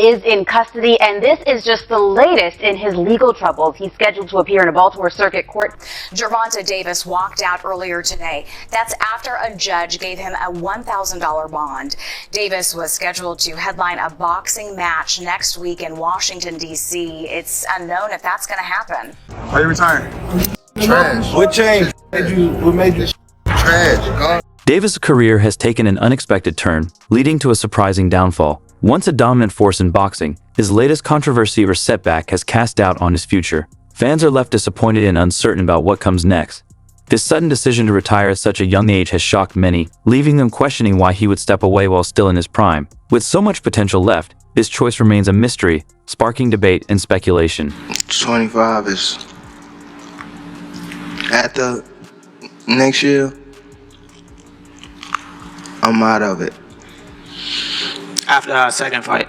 is in custody, and this is just the latest in his legal troubles. He's scheduled to appear in a Baltimore Circuit Court. Gervonta Davis walked out earlier today. That's after a judge gave him a $1,000 bond. Davis was scheduled to headline a boxing match next week in Washington, D.C. It's unknown if that's going to happen. Why you retiring? Trash. What changed? What made you Trash. Gone. Davis' career has taken an unexpected turn, leading to a surprising downfall. Once a dominant force in boxing, his latest controversy or setback has cast doubt on his future. Fans are left disappointed and uncertain about what comes next. This sudden decision to retire at such a young age has shocked many, leaving them questioning why he would step away while still in his prime. With so much potential left, this choice remains a mystery, sparking debate and speculation. 25 is after next year. I'm out of it. After our second fight,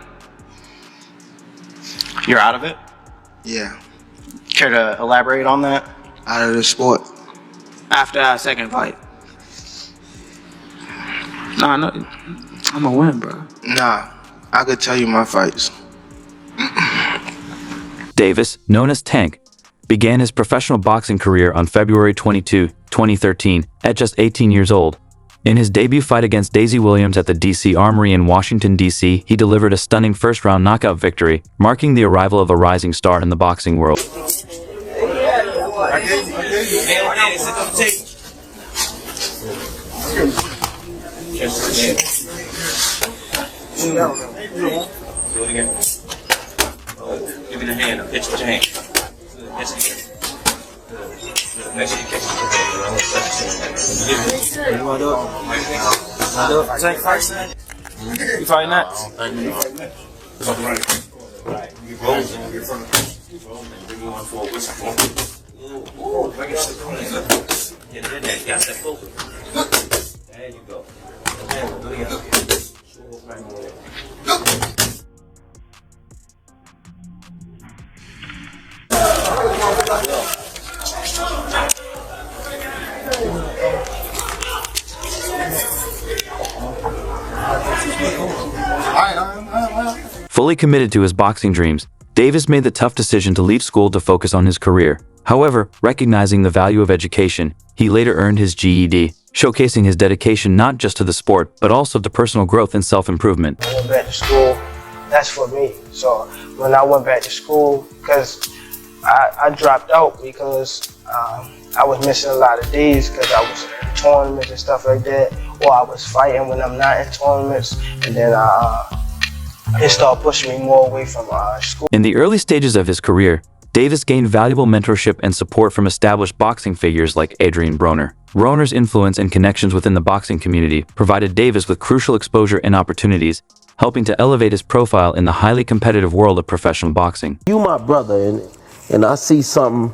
you're out of it? Yeah. Care to elaborate on that? Out of the sport. After our second fight. Nah, no, I'm gonna win, bro. Nah, I could tell you my fights. Davis, known as Tank, began his professional boxing career on February 22, 2013, at just 18 years old. In his debut fight against Daisy Williams at the DC Armory in Washington, D.C., he delivered a stunning first-round knockout victory, marking the arrival of a rising star in the boxing world. Give me the hand. Pitch with your hand. Make sure you catch it. You wanna do it? Tank first? You fighting that? There you go. Fully committed to his boxing dreams, Davis made the tough decision to leave school to focus on his career. However, recognizing the value of education, he later earned his GED, showcasing his dedication not just to the sport, but also to personal growth and self-improvement. I went back to school, that's for me. So when I went back to school, because I dropped out because I was missing a lot of days because I was in tournaments and stuff like that, or I was fighting when I'm not in tournaments, and then it started pushing me more away from school. In the early stages of his career, Davis gained valuable mentorship and support from established boxing figures like Adrian Broner. Broner's influence and connections within the boxing community provided Davis with crucial exposure and opportunities, helping to elevate his profile in the highly competitive world of professional boxing. You my brother, and I see something,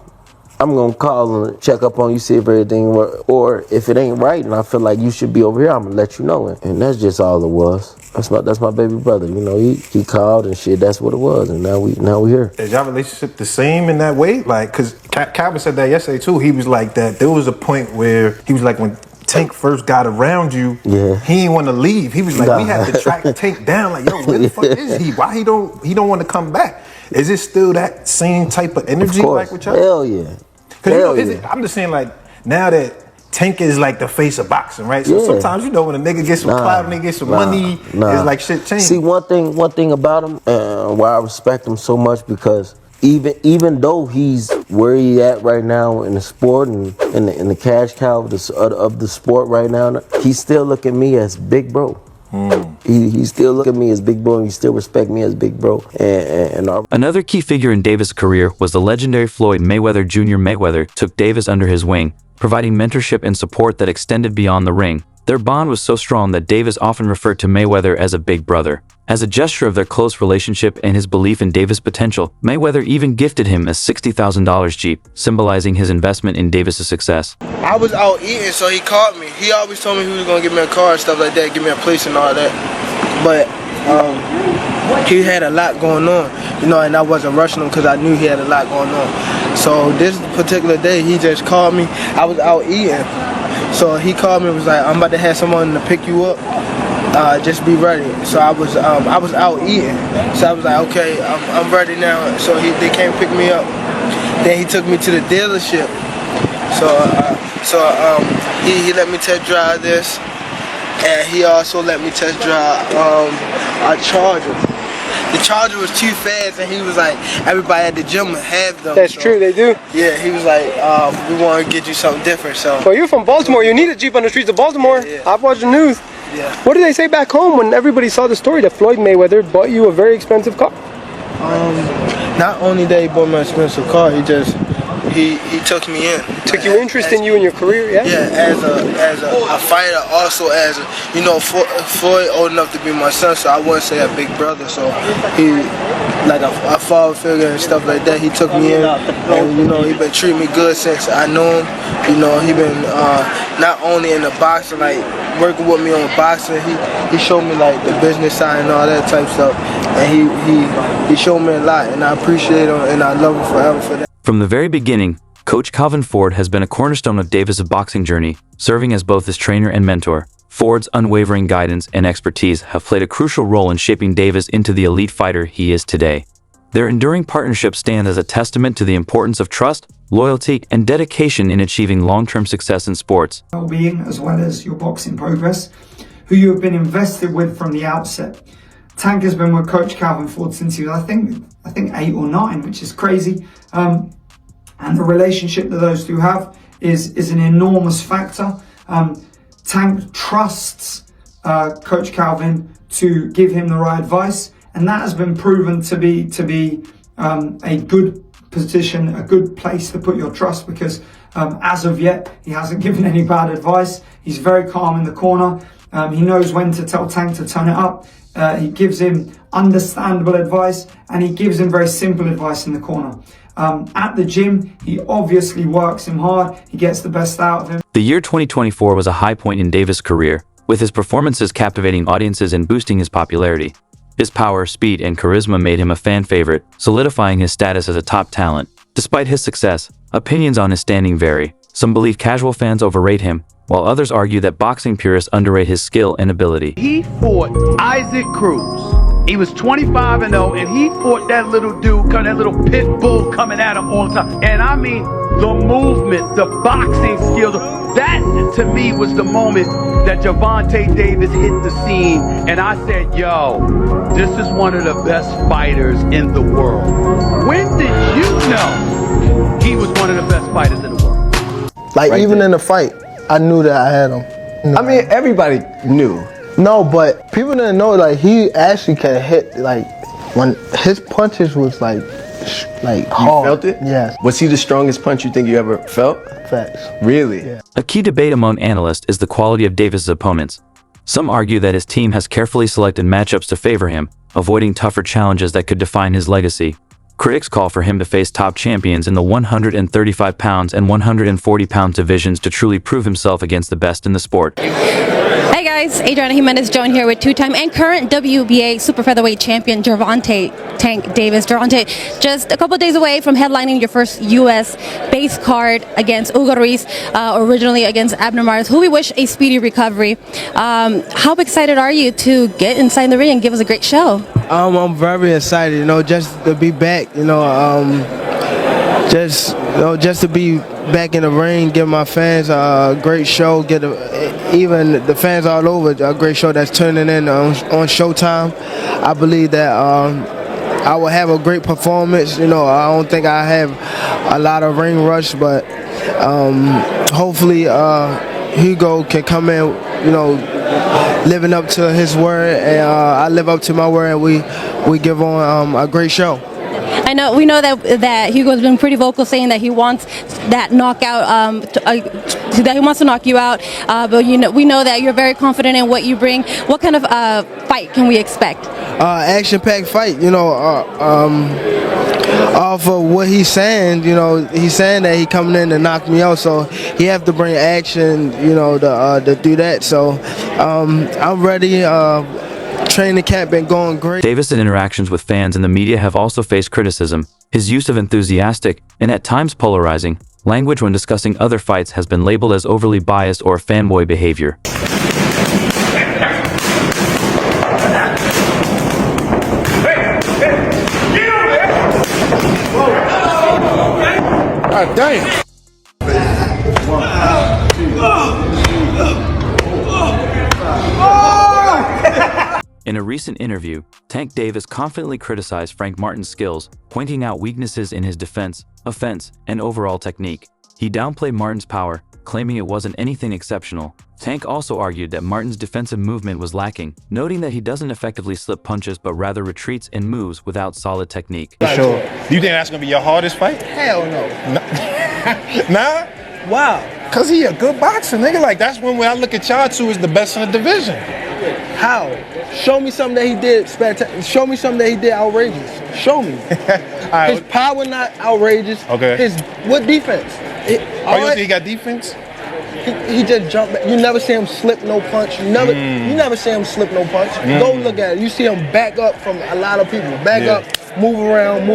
I'm gonna call and check up on you, see if everything works. Or if it ain't right and I feel like you should be over here, I'm gonna let you know. And that's just all it was. That's my baby brother. You know, he called and shit. That's what it was. And now we here. Is y'all relationship the same in that way? Like, cause Calvin said that yesterday too. He was like that. There was a point where he was like, when Tank first got around you, he didn't want to leave. He was like, we had to track Tank down. Like, yo, where the fuck is he? Why he don't want to come back? Is it still that same type of energy like with y'all? Hell yeah. Cause I'm just saying, like, now that Tank is like the face of boxing, right? So sometimes, you know, when a nigga gets some clout and they get some money, it's like shit change. See, one thing about him, why I respect him so much, because even though he's where he at right now in the sport and in the cash cow of the sport right now, he still look at me as big bro. He still look at me as big bro, and he still respect me as big bro. Another key figure in Davis' career was the legendary Floyd Mayweather Jr. Mayweather took Davis under his wing, providing mentorship and support that extended beyond the ring. Their bond was so strong that Davis often referred to Mayweather as a big brother. As a gesture of their close relationship and his belief in Davis' potential, Mayweather even gifted him a $60,000 Jeep, symbolizing his investment in Davis' success. I was out eating, so he called me. He always told me he was gonna give me a car and stuff like that, give me a place and all that. But he had a lot going on, you know, and I wasn't rushing him because I knew he had a lot going on. So this particular day, he just called me. I was out eating, so he called me and was like, I'm about to have someone to pick you up. just be ready. So I was out eating. So I was like, okay, I'm ready now. So they came pick me up. Then he took me to the dealership. He let me test drive this, and he also let me test drive a Charger. The Charger was too fast, and he was like, everybody at the gym have them. That's true, they do. Yeah, he was like, we want to get you something different. So. Well, you're from Baltimore. You need a Jeep on the streets of Baltimore. Yeah. I've watched the news. Yeah. What did they say back home when everybody saw the story that Floyd Mayweather bought you a very expensive car? Not only that he bought me an expensive car, he took me in. Took you interest in you and your career, yeah? Yeah, as a fighter, also as a, Floyd old enough to be my son, so I wouldn't say a big brother. So he, like a father figure and stuff like that. He took me in, and he been treating me good since I knew him. He been not only in the boxing, like working with me on boxing. He showed me like the business side and all that type stuff, and he showed me a lot, and I appreciate him and I love him forever for that. From the very beginning, Coach Calvin Ford has been a cornerstone of Davis' boxing journey, serving as both his trainer and mentor. Ford's unwavering guidance and expertise have played a crucial role in shaping Davis into the elite fighter he is today. Their enduring partnership stands as a testament to the importance of trust, loyalty, and dedication in achieving long-term success in sports. Well-being as well as your boxing progress, who you have been invested with from the outset. Tank has been with Coach Calvin Ford since he was, I think 8 or 9, which is crazy. And the relationship that those two have is an enormous factor. Tank trusts Coach Calvin to give him the right advice, and that has been proven to be a good position, a good place to put your trust, because as of yet, he hasn't given any bad advice. He's very calm in the corner. He knows when to tell Tank to turn it up. He gives him understandable advice, and he gives him very simple advice in the corner. At the gym, he obviously works him hard. He gets the best out of him. The year 2024 was a high point in Davis' career, with his performances captivating audiences and boosting his popularity. His power, speed, and charisma made him a fan favorite, solidifying his status as a top talent. Despite his success, opinions on his standing vary. Some believe casual fans overrate him, while others argue that boxing purists underrate his skill and ability. He fought Isaac Cruz. He was 25-0, and he fought that little dude, that little pit bull coming at him all the time. And I mean, the movement, the boxing skills, that to me was the moment that Gervonta Davis hit the scene, and I said, yo, this is one of the best fighters in the world. When did you know he was one of the best fighters in the world? Like, right even there in the fight, I knew that I had him. I mean, everybody knew. No, but people didn't know, like, he actually can hit, like, when his punches was, like hard. You felt it? Yes. Was he the strongest punch you think you ever felt? Facts. Really? Yeah. A key debate among analysts is the quality of Davis' opponents. Some argue that his team has carefully selected matchups to favor him, avoiding tougher challenges that could define his legacy. Critics call for him to face top champions in the 135 pounds and 140 pound divisions to truly prove himself against the best in the sport. Hey guys, Adriana Jimenez-Jones here with two-time and current WBA super featherweight champion Gervonta Tank Davis. Gervonta, just a couple days away from headlining your first U.S. base card against Hugo Ruiz, originally against Abner Mares, who we wish a speedy recovery. How excited are you to get inside the ring and give us a great show? I'm very excited, just to be back, just to be back in the ring, give my fans a great show, even the fans all over a great show that's turning in on Showtime. I believe that I will have a great performance. I don't think I have a lot of ring rush, but hopefully Hugo can come in, living up to his word, and I live up to my word, and we give on a great show. We know that Hugo's been pretty vocal, saying that he wants that knockout, that he wants to knock you out. But we know that you're very confident in what you bring. What kind of fight can we expect? Action-packed fight. Off of what he's saying, he's saying that he coming in to knock me out, so he have to bring action, to do that. So I'm ready. Training camp been going great. Davis' interactions with fans and the media have also faced criticism. His use of enthusiastic, and at times polarizing, language when discussing other fights has been labeled as overly biased or fanboy behavior. God damn. In a recent interview, Tank Davis confidently criticized Frank Martin's skills, pointing out weaknesses in his defense, offense, and overall technique. He downplayed Martin's power, claiming it wasn't anything exceptional. Tank also argued that Martin's defensive movement was lacking, noting that he doesn't effectively slip punches but rather retreats and moves without solid technique. Sure. Do you think that's gonna be your hardest fight? Hell no. Nah? Wow. Cause he a good boxer, nigga. Like that's one way I look at y'all two as the best in the division. How? Show me something that he did spectacular. Show me something that he did outrageous. Show me. Right. His power not outrageous. Okay. What defense? You think he got defense? He just jumped back. You never see him slip no punch. You never see him slip no punch. Go look at it. You see him back up from a lot of people. Back up, move around.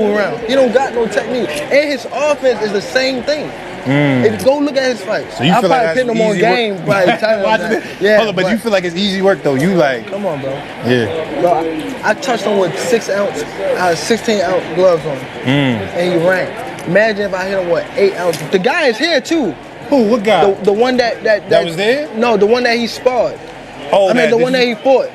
He don't got no technique. And his offense is the same thing. Go look at his fights. So you I feel probably like put that's him on easy game. work? Yeah, hold on, but you feel like it's easy work though. You like, come on, bro. Yeah. Bro, I touched him with 16 ounce gloves on, and he ran. Imagine if I hit him with 8 ounces. The guy is here too. Who? What guy? The one that was there? No, the one that he sparred. Oh, I mean the one that he fought.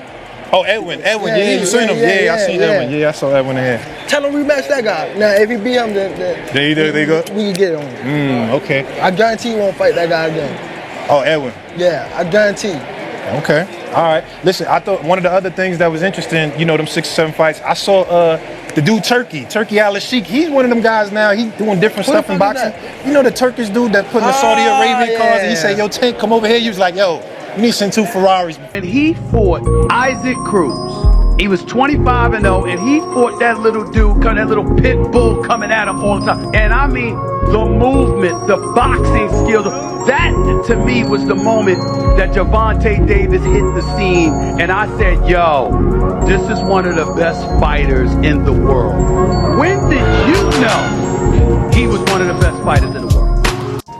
Oh, Edwin. Yeah, you seen him? Yeah, I seen Edwin. Yeah, I saw Edwin in here. Tell him rematch that guy. Now, if he beat him, then they go. We can get it on him. Okay. I guarantee you won't fight that guy again. Oh, Edwin. Yeah, I guarantee. Okay. All right. Listen, I thought one of the other things that was interesting, you know, them 6 or 7 fights. I saw the dude Turkey Al-Sheikh. He's one of them guys now. He's doing different stuff in boxing. You know the Turkish dude that put in the Saudi Arabian cars, and he said, "Yo, Tank, come over here." He was like, "Yo, you need to send 2 Ferraris." And he fought Isaac Cruz. He was 25-0, and he fought that little dude, that little pit bull coming at him all the time. And I mean, the movement, the boxing skills, that to me was the moment that Gervonta Davis hit the scene. And I said, yo, this is one of the best fighters in the world. When did you know he was one of the best fighters in the world?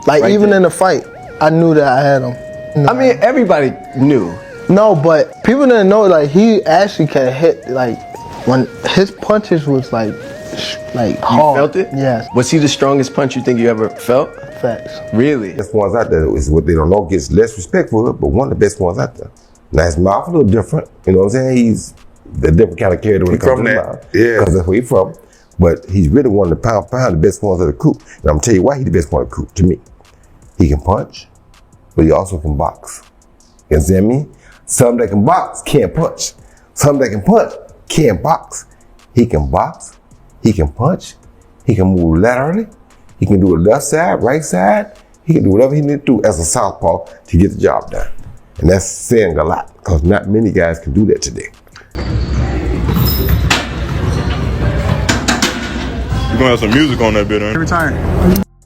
Like, right even there. In the fight, I knew that I had him. I mean, everybody knew. No, but people didn't know, like, he actually can hit, like, when his punches was, like hard. You felt it? Yes. Was he the strongest punch you think you ever felt? Facts. Really? The best ones out there is what they don't know gets less respect for it, but one of the best ones out there. Now, his mouth a little different, you know what I'm saying? He's a different kind of character when it comes to the mouth. Yeah. Because that's where he's from. But he's really one of the pound the best ones of the crew. And I'm gonna tell you why he's the best one of the crew, to me. He can punch, but he also can box. You understand me? Some that can box can't punch. Some that can punch can't box. He can box, he can punch, he can move laterally, he can do it left side, right side, he can do whatever he needs to do as a southpaw to get the job done. And that's saying a lot, because not many guys can do that today. You're gonna have some music on that bit, huh? Every time.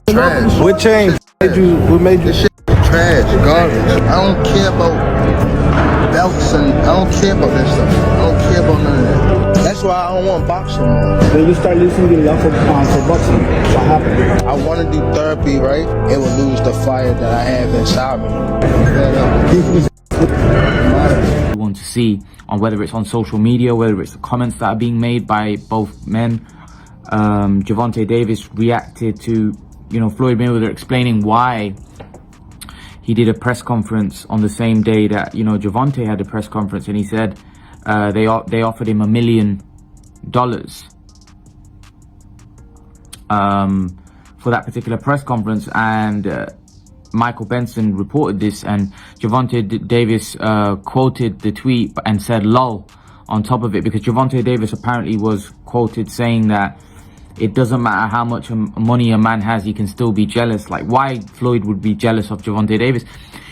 Trash. What changed? What made you? This shit trash, garbage. I don't care about belts and I don't care about that stuff. I don't care about none of that. That's why I don't want boxing no more. Then you start listening to love for boxing. What happened? I want to do therapy, right? It would lose the fire that I have inside me. You want to see on whether it's on social media, whether it's the comments that are being made by both men. Gervonta Davis reacted to, Floyd Mayweather explaining why he did a press conference on the same day that, Gervonta had a press conference, and he said they offered him $1 million for that particular press conference, and Michael Benson reported this, and Gervonta Davis quoted the tweet and said "lol" on top of it, because Gervonta Davis apparently was quoted saying that it doesn't matter how much money a man has, he can still be jealous. Like, why Floyd would be jealous of Gervonta Davis?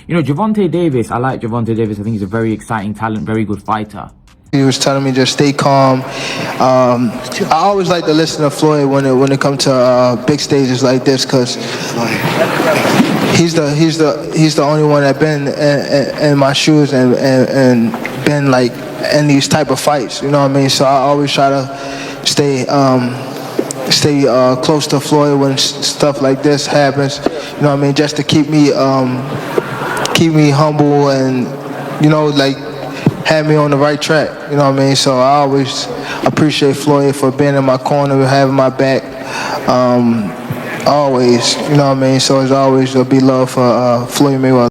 Gervonta Davis, I like Gervonta Davis. I think he's a very exciting talent, very good fighter. He was telling me just stay calm. I always like to listen to Floyd when it comes to big stages like this, because he's the only one that been in my shoes and been like in these type of fights. You know what I mean? So I always try to stay close to Floyd when stuff like this happens. You know what I mean? Just to keep me humble and like have me on the right track. You know what I mean? So I always appreciate Floyd for being in my corner, having my back. Always, you know what I mean? So it's always there'll be love for Floyd Mayweather.